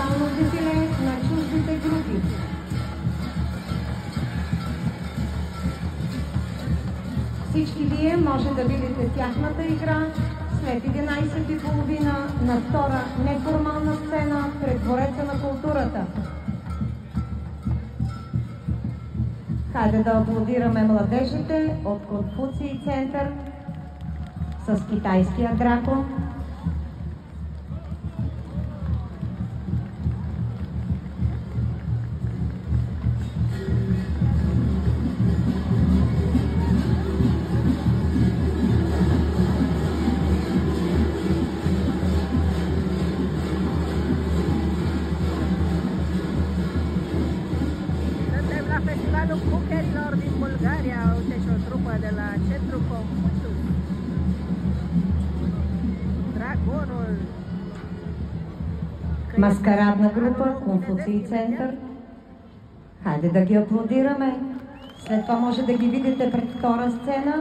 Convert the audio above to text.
театрално дефиле на чуждите групи. Всички вие може да видите тяхната игра след 11:30 на втора неформална сцена пред Двореца на културата. Хайде да аплодираме младежите от Конфуций център с китайския дракон. Festivalul Bucherilor din Bulgaria, uite și o trupă de la Centru Confucius. Dragonul. Маскарадна група Конфуций център. Хайде да ги аплодираме. След това може да ги видите пред втора сцена.